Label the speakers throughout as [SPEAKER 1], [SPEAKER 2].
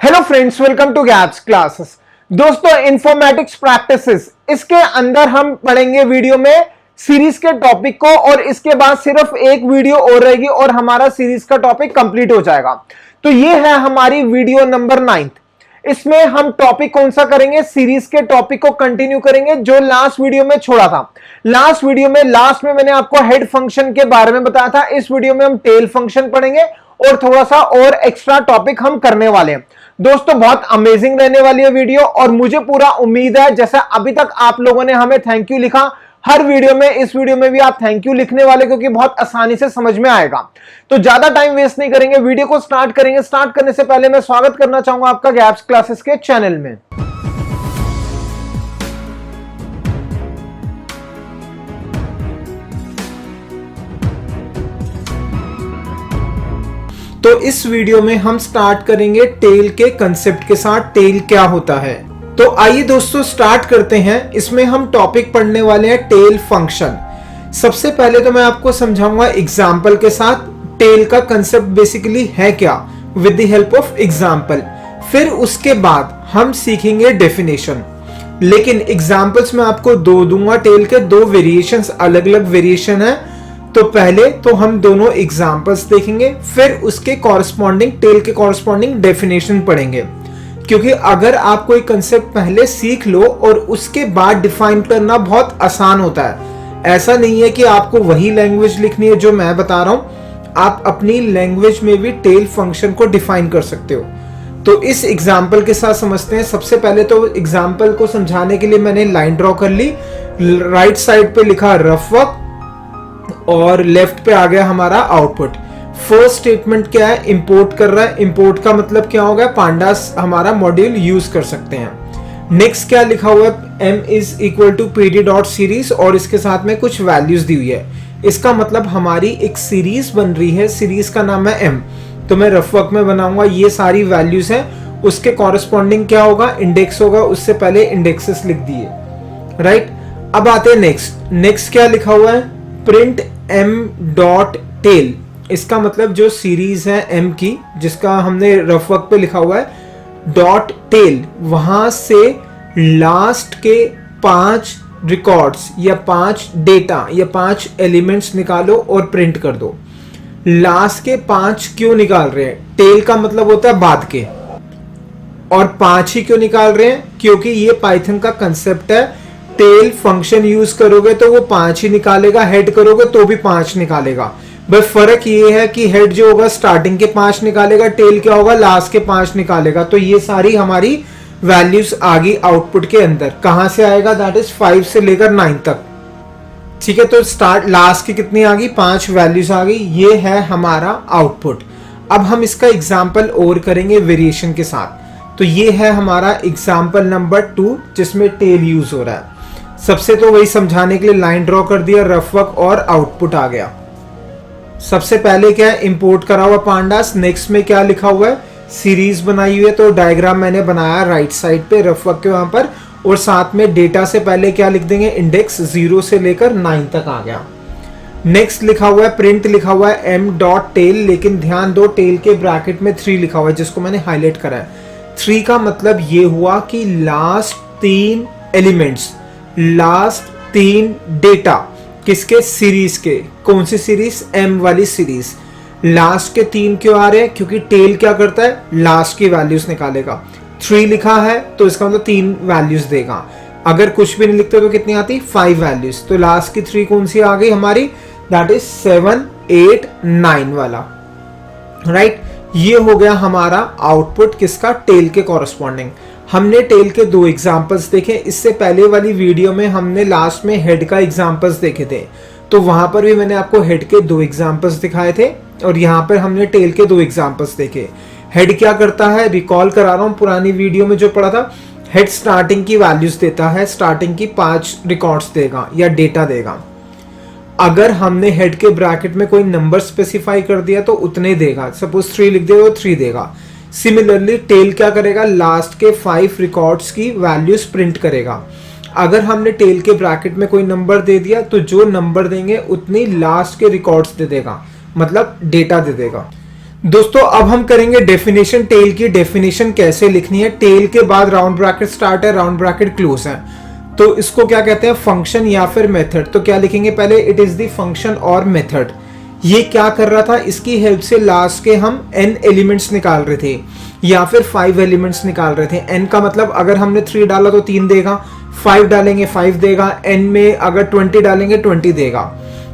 [SPEAKER 1] Hello friends, welcome to gaps classes. दोस्तों, informatics practices, इसके अंदर हम पढ़ेंगे वीडियो में सीरीज के टॉपिक को, और इसके बाद सिर्फ एक वीडियो और रहेगी और हमारा सीरीज का टॉपिक कंप्लीट हो जाएगा। तो ये है हमारी वीडियो नंबर 9। इसमें हम टॉपिक कौन सा करेंगे? सीरीज के टॉपिक को कंटिन्यू करेंगे जो लास्ट वीडियो में छोड़ा था। लास्ट में मैंने आपको हेड फंक्शन के बारे में बताया था। इस वीडियो में हम टेल फंक्शन पढ़ेंगे और थोड़ा सा और एक्स्ट्रा टॉपिक हम करने वाले हैं। दोस्तों, बहुत अमेजिंग रहने वाली है वीडियो, और मुझे पूरा उम्मीद है जैसा अभी तक आप लोगों ने हमें थैंक यू लिखा हर वीडियो में, इस वीडियो में भी आप थैंक यू लिखने वाले, क्योंकि बहुत आसानी से समझ में आएगा। तो ज्यादा टाइम वेस्ट नहीं करेंगे, वीडियो को स्टार्ट करेंगे। स्टार्ट करने से पहले मैं स्वागत करना चाहूंगा आपका गैप्स क्लासेस के चैनल में। तो इस वीडियो में हम स्टार्ट करेंगे टेल के कंसेप्ट के साथ। टेल क्या होता है, तो आइए दोस्तों स्टार्ट करते हैं। इसमें हम टॉपिक पढ़ने वाले हैं टेल फंक्शन। सबसे पहले तो मैं आपको समझाऊंगा एग्जाम्पल के साथ टेल का कंसेप्ट बेसिकली है क्या, with the help of example. फिर उसके बाद हम सीखेंगे डेफिनेशन। लेकिन एग्जाम्पल्स में आपको दो दूंगा। टेल के दो वेरिएशंस, अलग अलग वेरिएशन है। तो पहले तो हम दोनों एग्जाम्पल्स देखेंगे, फिर उसके कॉरस्पॉन्डिंग टेल के कॉरस्पॉन्डिंग डेफिनेशन पढ़ेंगे। क्योंकि अगर आप कोई कंसेप्ट पहले सीख लो और उसके बाद डिफाइन करना बहुत आसान होता है। ऐसा नहीं है कि आपको वही लैंग्वेज लिखनी है जो मैं बता रहा हूं, आप अपनी लैंग्वेज में भी टेल फंक्शन को डिफाइन कर सकते हो। तो इस एग्जाम्पल के साथ समझते हैं। सबसे पहले तो एग्जाम्पल को समझाने के लिए मैंने लाइन ड्रॉ कर ली। राइट साइड पे लिखा रफ वर्क और लेफ्ट पे आ गया हमारा आउटपुट। फर्स्ट स्टेटमेंट क्या है? इंपोर्ट कर रहा है। इंपोर्ट का मतलब क्या होगा? पांडास हमारा मॉड्यूल यूज कर सकते हैं। नेक्स्ट क्या लिखा हुआ है? m is equal to pd dot series, और इसके साथ में कुछ वैल्यूज दी हुई है। इसका मतलब हमारी एक सीरीज बन रही है, सीरीज का नाम है m। तो मैं रफ वर्क में बनाऊंगा, ये सारी वैल्यूज हैं। उसके कॉरस्पॉन्डिंग क्या होगा? इंडेक्स होगा। उससे पहले इंडेक्सेस लिख दिए, राइट। अब आते हैं नेक्स्ट क्या लिखा हुआ है? Print m dot tail. इसका मतलब जो सीरीज है m की, जिसका हमने रफ वर्क पे लिखा हुआ है डॉट टेल, वहां से लास्ट के 5 रिकॉर्ड्स या 5 डेटा या 5 एलिमेंट्स निकालो और प्रिंट कर दो। लास्ट के 5 क्यों निकाल रहे हैं? टेल का मतलब होता है बाद के, और 5 ही क्यों निकाल रहे हैं? क्योंकि ये पाइथन का कंसेप्ट है। टेल फंक्शन यूज करोगे तो वो 5 ही निकालेगा, हेड करोगे तो भी 5 निकालेगा। बस फर्क ये है कि हेड जो होगा स्टार्टिंग के 5 निकालेगा, टेल क्या होगा? लास्ट के 5 निकालेगा। तो ये सारी हमारी वैल्यूज आ गई आउटपुट के अंदर। कहां से आएगा? दैट इज 5 से लेकर 9 तक। ठीक है, तो स्टार्ट लास्ट की कितनी आ गई? 5 वैल्यूज आ गई। ये है हमारा आउटपुट। अब हम इसका एग्जाम्पल और करेंगे वेरिएशन के साथ। तो ये है हमारा एग्जाम्पल नंबर 2, जिसमें टेल यूज हो रहा है। सबसे तो वही समझाने के लिए लाइन ड्रॉ कर दिया, रफ वर्क और आउटपुट आ गया। सबसे पहले क्या है? इंपोर्ट करा हुआ पांडास। नेक्स्ट में क्या लिखा हुआ है? सीरीज बनाई हुई है। तो डायग्राम मैंने बनाया राइट साइड पे रफ वर्क के वहां पर, और साथ में डेटा से पहले क्या लिख देंगे? इंडेक्स 0 से लेकर 9 तक आ गया। नेक्स्ट लिखा हुआ है प्रिंट, लिखा हुआ है m डॉट टेल, लेकिन ध्यान दो टेल के ब्रैकेट में 3 लिखा हुआ है, जिसको मैंने हाईलाइट करा है। 3 का मतलब ये हुआ कि लास्ट 3 एलिमेंट्स, लास्ट 3 डेटा किसके? सीरीज के। कौन सी सीरीज? m वाली सीरीज। लास्ट के 3 क्यों आ रहे हैं? क्योंकि टेल क्या करता है? लास्ट की वैल्यूज निकालेगा। 3 लिखा है तो इसका मतलब 3 वैल्यूज देगा। अगर कुछ भी नहीं लिखते तो कितनी आती? 5 वैल्यूज। तो लास्ट की 3 कौन सी आ गई हमारी? दैट इज 7, 8, 9 वाला, राइट। ये हो गया हमारा आउटपुट किसका? टेल के कॉरस्पॉन्डिंग। हमने टेल के 2 एग्जाम्पल्स देखे। इससे पहले वाली वीडियो में हमने लास्ट में हेड का एग्जाम्पल्स देखे थे, तो वहां पर भी मैंने आपको हेड के 2 एग्जाम्पल्स दिखाए थे, और यहाँ पर हमने टेल के 2 एग्जाम्पल्स देखे। हेड क्या करता है? रिकॉल करा रहा हूं पुरानी वीडियो में जो पढ़ा था। हेड स्टार्टिंग की वैल्यूज देता है, स्टार्टिंग की 5 रिकॉर्ड्स देगा या डेटा देगा। अगर हमने हेड के ब्रैकेट में कोई नंबर स्पेसिफाई कर दिया तो उतने देगा। सपोज 3 लिख दिया तो 3 देगा। सिमिलरली टेल क्या करेगा? लास्ट के 5 रिकॉर्ड्स की वैल्यूज प्रिंट करेगा। अगर हमने टेल के ब्रैकेट में कोई नंबर दे दिया तो जो नंबर देंगे उतनी लास्ट के रिकॉर्ड्स दे देगा, मतलब डेटा दे देगा। दोस्तों अब हम करेंगे डेफिनेशन। टेल की डेफिनेशन कैसे लिखनी है। टेल के बाद राउंड ब्रैकेट स्टार्ट है, राउंड ब्रैकेट क्लोज है, तो इसको क्या कहते हैं, फंक्शन या फिर मेथड। तो क्या लिखेंगे पहले, इट इज द फंक्शन और मेथड। ये क्या कर रहा था, इसकी हेल्प से लास्ट के हम n एलिमेंट्स निकाल रहे थे या फिर 5 एलिमेंट्स निकाल रहे थे। n का मतलब अगर हमने 3 डाला तो 3 देगा, 5 डालेंगे 5 देगा, n में अगर 20 डालेंगे 20 देगा।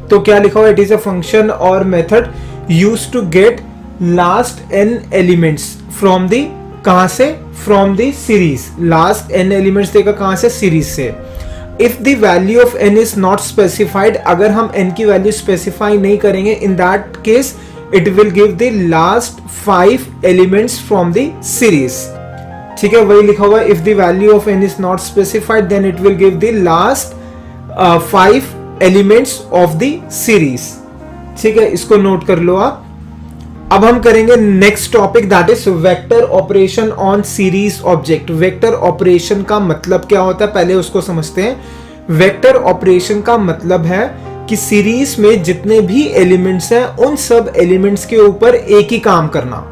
[SPEAKER 1] तो क्या लिखा हुआ, इट इज अ फंक्शन और method used to get last n elements from the, कहां से, from the series. Last n elements देगा कहां से, सीरीज से। If the value of n is not specified, अगर हम n की वैल्यू स्पेसिफाई नहीं करेंगे, in that case it will give the last 5 elements from the series. ठीक है, वही लिखा हुआ, if the value of n is not specified then it will give the last 5 elements of the series. ठीक है, इसको नोट कर लो आप। अब हम करेंगे next topic, that is vector operation on series object. Vector operation का मतलब क्या होता है, पहले उसको समझते हैं। वेक्टर ऑपरेशन का मतलब है कि सीरीज में जितने भी एलिमेंट्स हैं उन सब एलिमेंट्स के ऊपर एक ही काम करना।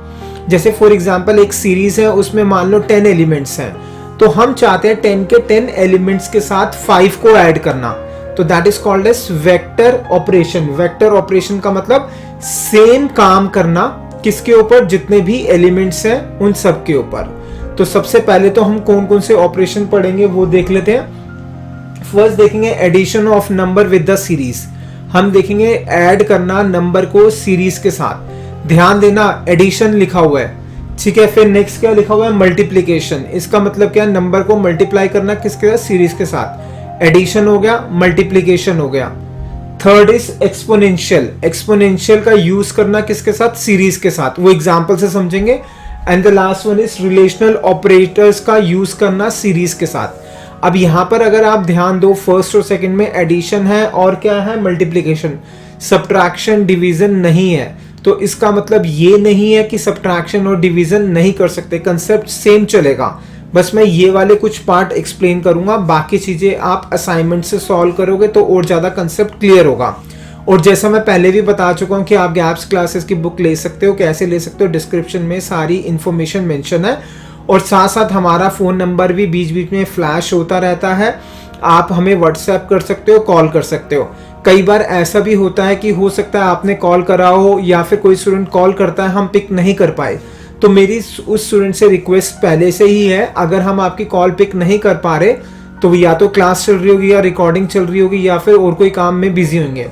[SPEAKER 1] जैसे फॉर एग्जांपल एक सीरीज है, उसमें मान लो 10 एलिमेंट्स हैं, तो हम चाहते हैं 10 के 10 एलिमेंट्स के साथ 5 को ऐड करना, तो that is called as vector operation. Vector operation का मतलब सेम काम करना, किसके ऊपर, जितने भी एलिमेंट्स हैं उन सब के ऊपर। तो सबसे पहले तो हम कौन कौन से ऑपरेशन पढ़ेंगे वो देख लेते हैं। फर्स्ट देखेंगे addition of number with the series. हम देखेंगे ऐड करना नंबर को सीरीज के साथ। ध्यान देना एडिशन लिखा हुआ है, ठीक है। फिर नेक्स्ट क्या लिखा हुआ है, मल्टीप्लीकेशन। इसका मतलब क्या है, नंबर को मल्टीप्लाई करना किसके साथ, सीरीज के साथ। एडिशन हो गया, मल्टीप्लीकेशन हो गया। Third is exponential. एक्सपोनेंशियल का यूज करना किसके साथ, सीरीज के साथ, वो एग्जांपल से समझेंगे। And the last one is relational operators का यूज करना सीरीज के साथ। अब यहां पर अगर आप ध्यान दो, फर्स्ट और सेकंड में एडिशन है और क्या है, मल्टीप्लीकेशन। सब्ट्रैक्शन डिवीजन नहीं है, तो इसका मतलब ये नहीं है कि सब्ट्रैक्शन और डिवीजन नहीं कर सकते, कंसेप्ट सेम चलेगा। बस मैं ये वाले कुछ पार्ट एक्सप्लेन करूंगा, बाकी चीजें आप असाइनमेंट से सॉल्व करोगे तो और ज्यादा कंसेप्ट क्लियर होगा। और जैसा मैं पहले भी बता चुका हूं कि आप गैप्स क्लासेस की बुक ले सकते हो। कैसे ले सकते हो, डिस्क्रिप्शन में सारी इंफॉर्मेशन मेंशन है, और साथ साथ हमारा फोन नंबर भी बीच बीच में फ्लैश होता रहता है। आप हमें व्हाट्सएप कर सकते हो, कॉल कर सकते हो। कई बार ऐसा भी होता है कि हो सकता है आपने कॉल करा हो या फिर कोई स्टूडेंट कॉल करता है, हम पिक नहीं कर पाए, तो मेरी उस स्टूडेंट से रिक्वेस्ट पहले से ही है, अगर हम आपकी कॉल पिक नहीं कर पा रहे तो या तो क्लास चल रही होगी या रिकॉर्डिंग चल रही होगी या फिर और कोई काम में बिजी होंगे,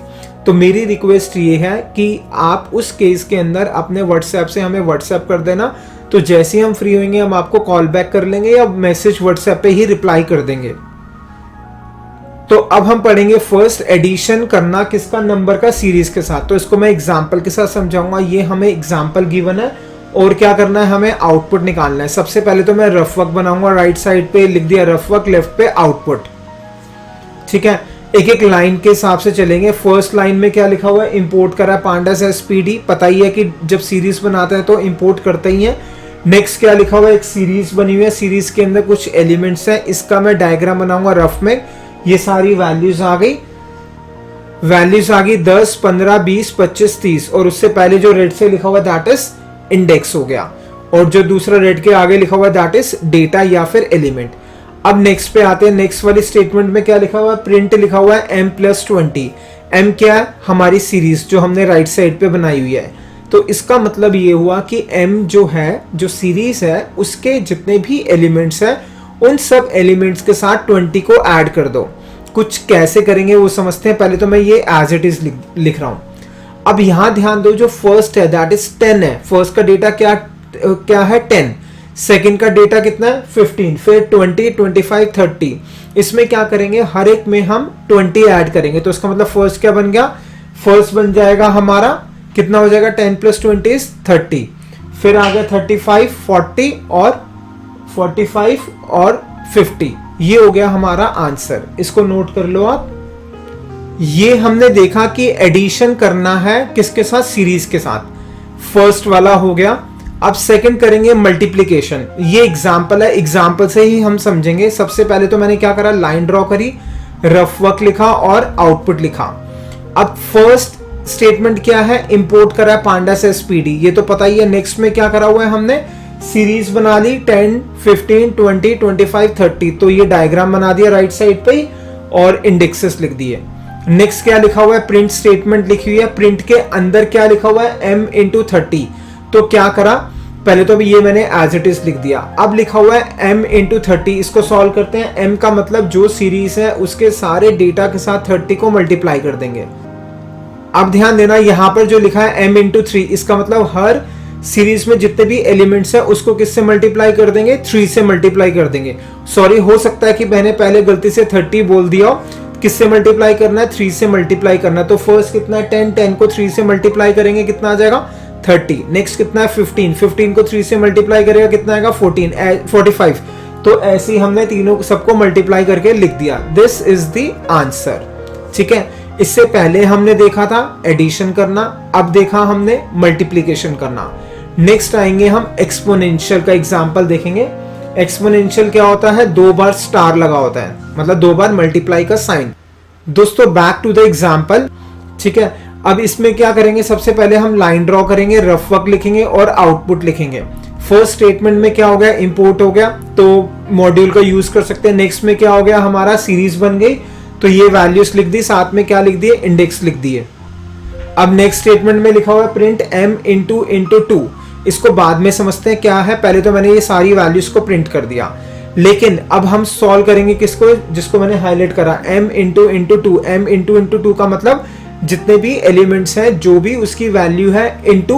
[SPEAKER 1] तो मेरी रिक्वेस्ट ये है कि आप उस केस के अंदर अपने व्हाट्सएप से हमें व्हाट्सएप कर देना, तो जैसे ही हम फ्री होंगे हम आपको कॉल बैक कर लेंगे या मैसेज व्हाट्सएप पे ही रिप्लाई कर देंगे। तो अब हम पढ़ेंगे फर्स्ट एडिशन करना किसका, नंबर का सीरीज के साथ। तो इसको मैं एग्जांपल के साथ समझाऊंगा। ये हमें एग्जांपल गिवन है और क्या करना है, हमें आउटपुट निकालना है। सबसे पहले तो मैं रफ वर्क बनाऊंगा, राइट साइड पे लिख दिया रफ वर्क, लेफ्ट पे आउटपुट। ठीक है, एक एक लाइन के हिसाब से चलेंगे। फर्स्ट लाइन में क्या लिखा हुआ है, इंपोर्ट करा पांडास एसपीडी। पता ही है कि जब सीरीज बनाते हैं तो इंपोर्ट करते ही है। नेक्स्ट क्या लिखा हुआ है, एक सीरीज बनी हुई है, सीरीज के अंदर कुछ एलिमेंट्स है, इसका मैं डायग्राम बनाऊंगा रफ में। ये सारी वैल्यूज आ गई, 10, 15, 20, 25, 30, और उससे पहले जो रेड से लिखा हुआ दैट इज इंडेक्स हो गया, और जो दूसरा रेड के आगे लिखा हुआ दैट इज डेटा या फिर एलिमेंट। अब नेक्स्ट पे आते हैं। नेक्स्ट वाली स्टेटमेंट में क्या लिखा हुआ है, प्रिंट लिखा हुआ है m+20। m क्या है, हमारी सीरीज जो हमने राइट साइड पे बनाई हुई है। तो इसका मतलब ये हुआ कि m जो है, जो सीरीज है, उसके जितने भी एलिमेंट्स हैं उन सब एलिमेंट्स के साथ 20 को ऐड कर दो। कुछ कैसे करेंगे वो समझते हैं। पहले तो मैं ये एज इट इज लिख रहा हूं। अब यहां ध्यान दो, जो फर्स्ट है दैट इज 10 है। फर्स्ट का डेटा क्या है, 10। सेकंड का डेटा कितना है, 15। फिर 20, 25, 30। इसमें क्या करेंगे, हर एक में हम 20 ऐड करेंगे। तो इसका मतलब फर्स्ट क्या बन गया, फर्स्ट बन जाएगा हमारा कितना हो जाएगा, 10 + 20 इज 30। फिर आ गया 35, 40 और 45 और 50। ये हो गया हमारा आंसर। इसको नोट कर लो आप। ये हमने देखा कि एडिशन करना है किसके साथ, सीरीज के साथ। फर्स्ट वाला हो गया। अब सेकंड करेंगे मल्टीप्लिकेशन। ये एग्जांपल है, एग्जांपल से ही हम समझेंगे। सबसे पहले तो मैंने क्या करा, लाइन ड्रॉ करी, रफ वर्क लिखा और आउटपुट लिखा। अब फर्स्ट स्टेटमेंट क्या है, इंपोर्ट करा है पांडास एसपीडी, ये तो पता ही है। नेक्स्ट में क्या करा हुआ है हमने, सीरीज बना ली 10, 15, 20, 25, 30, तो ये डायग्राम बना दिया राइट साइड पे और इंडेक्सेस लिख दिए। नेक्स्ट क्या लिखा हुआ है, प्रिंट स्टेटमेंट लिखी हुई है। प्रिंट के अंदर क्या लिखा हुआ है, m इंटू 30, तो क्या करा, पहले तो ये मैंने एज इट इज लिख दिया। अब लिखा हुआ है m इंटू 30, इसको सॉल्व करते हैं। m का मतलब जो सीरीज है उसके सारे डेटा के साथ 30 को मल्टीप्लाई कर देंगे। अब ध्यान देना, यहां पर जो लिखा है m इंटू 3, इसका मतलब हर सीरीज में जितने भी एलिमेंट्स है उसको किससे मल्टीप्लाई कर देंगे, 3 से मल्टीप्लाई कर देंगे। सॉरी, हो सकता है कि मैंने पहले गलती से 30 बोल दिया हो। किससे मल्टीप्लाई करना है, 3 से मल्टीप्लाई करना है। तो फर्स्ट कितना है 10, 10 को 3 से मल्टीप्लाई करेंगे कितना आ जाएगा 30। नेक्स्ट कितना है 15, 15 को 3 से मल्टीप्लाई करेगा कितना आएगा 45। तो ऐसे ही हमने तीनों सबको मल्टीप्लाई करके लिख दिया। This is the answer. ठीक है, इससे पहले हमने देखा था एडिशन करना, अब देखा हमने मल्टीप्लीकेशन करना। नेक्स्ट आएंगे हम एक्सपोनेंशियल का एग्जांपल देखेंगे। एक्सपोनेंशियल क्या होता है, 2 बार स्टार लगा होता है, मतलब 2 बार मल्टीप्लाई का साइन। दोस्तों बैक टू द एग्जांपल। ठीक है, अब इसमें क्या करेंगे, सबसे पहले हम लाइन ड्रॉ करेंगे, रफ वर्क लिखेंगे और आउटपुट लिखेंगे। फर्स्ट स्टेटमेंट में क्या हो गया, इंपोर्ट हो गया, तो मॉड्यूल का यूज कर सकते हैं। नेक्स्ट में क्या हो गया, हमारा सीरीज बन गई, तो ये वैल्यूज लिख दी, साथ में क्या लिख दिए, इंडेक्स लिख दिए। अब नेक्स्ट स्टेटमेंट में लिखा हुआ है प्रिंट m इंटू 2, इसको बाद में समझते हैं क्या है। पहले तो मैंने ये सारी वैल्यूज को प्रिंट कर दिया, लेकिन अब हम सॉल्व करेंगे किसको, जिसको मैंने हाईलाइट करा, m इंटू 2। m इंटू 2 का मतलब जितने भी एलिमेंट्स हैं जो भी उसकी वैल्यू है इंटू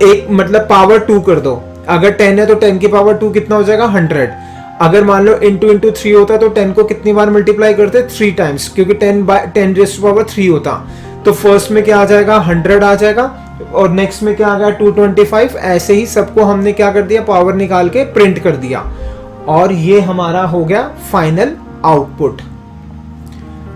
[SPEAKER 1] एक, मतलब पावर 2 कर दो। अगर 10 है तो 10 की पावर 2 कितना हो जाएगा 100। अगर मान लो इंटू 3 होता तो 10 को कितनी बार मल्टीप्लाई करते, 3 टाइम्स, क्योंकि 10 रेज़ टू पावर 3 होता। तो फर्स्ट में क्या आ जाएगा 100 आ जाएगा, और नेक्स्ट में क्या आ गया 225। ऐसे ही सबको हमने क्या कर दिया, पावर निकाल के प्रिंट कर दिया, और ये हमारा हो गया फाइनल आउटपुट।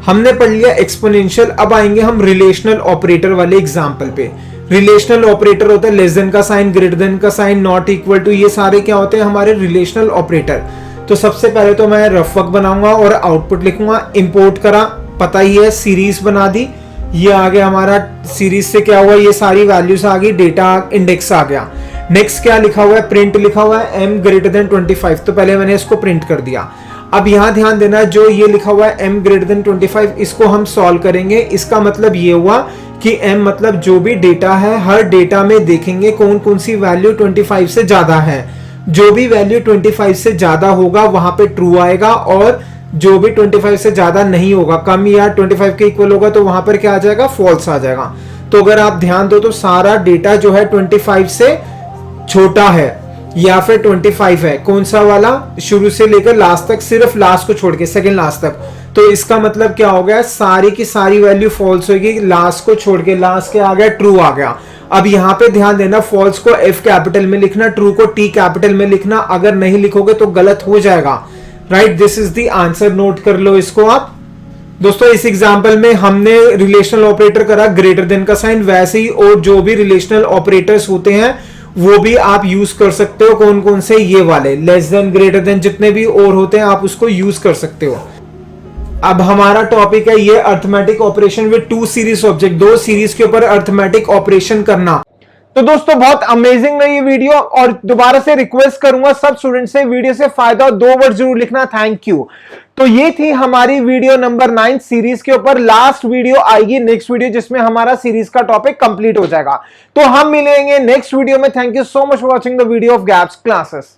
[SPEAKER 1] हमने पढ़ लिया एक्सपोनेंशियल। अब आएंगे हम रिलेशनल ऑपरेटर वाले एग्जांपल पे। रिलेशनल ऑपरेटर होता है लेस देन का साइन, ग्रेटर देन का साइन, नॉट इक्वल टू, ये सारे क्या होते हैं हमारे रिलेशनल ऑपरेटर। तो सबसे पहले तो मैं रफ वर्क बनाऊंगा और आउटपुट लिखूंगा। इंपोर्ट करा, पता ही है, सीरीज बना दी, ये आ गया हमारा, सीरीज से क्या हुआ, ये सारी वैल्यूज आ गई, डेटा इंडेक्स आ गया। नेक्स्ट क्या लिखा हुआ है, प्रिंट लिखा हुआ है m ग्रेटर देन 25, तो पहले मैंने इसको प्रिंट कर दिया। अब यहां ध्यान देना, जो ये लिखा हुआ है m ग्रेटर देन 25, इसको हम सॉल्व करेंगे। इसका मतलब ये हुआ कि m मतलब जो भी डेटा है, हर डेटा में देखेंगे कौन कौन सी वैल्यू 25 से ज्यादा है। जो भी वैल्यू 25 से ज्यादा होगा वहां पे ट्रू आएगा, और जो भी 25 से ज्यादा नहीं होगा, कम या 25 के इक्वल होगा, तो वहां पर क्या आ जाएगा, फॉल्स आ जाएगा। तो अगर आप ध्यान दो तो सारा डेटा जो है 25 से छोटा है या फिर 25 है, कौन सा वाला, शुरू से लेकर लास्ट तक, सिर्फ लास्ट को छोड़ के, सेकंड लास्ट तक। तो इसका मतलब क्या हो गया, सारी की सारी वैल्यू फॉल्स होगी, लास्ट को छोड़ के। लास्ट के आ गया ट्रू आ गया। अब यहाँ पे ध्यान देना, फॉल्स को F कैपिटल में लिखना, ट्रू को T कैपिटल में लिखना। अगर नहीं लिखोगे तो गलत हो जाएगा। Right, this is the answer, note कर लो इसको आप। दोस्तों इस एग्जांपल में हमने रिलेशनल ऑपरेटर करा ग्रेटर देन का साइन, वैसे ही और जो भी रिलेशनल ऑपरेटर्स होते हैं वो भी आप यूज कर सकते हो। कौन कौन से, ये वाले, लेस देन, ग्रेटर देन, जितने भी और होते हैं आप उसको यूज कर सकते हो। अब हमारा टॉपिक है ये arithmetic operation with 2 series object, 2 series के ऊपर अर्थमेटिक ऑपरेशन करना। तो दोस्तों बहुत अमेजिंग रही ये वीडियो, और दोबारा से रिक्वेस्ट करूंगा सब स्टूडेंट से, वीडियो से फायदा 2 वर्ड जरूर लिखना, थैंक यू। तो ये थी हमारी वीडियो नंबर 9 सीरीज के ऊपर। लास्ट वीडियो आएगी नेक्स्ट वीडियो, जिसमें हमारा सीरीज का टॉपिक कंप्लीट हो जाएगा। तो हम मिलेंगे नेक्स्ट वीडियो में। Thank you so much for watching the video of gaps classes.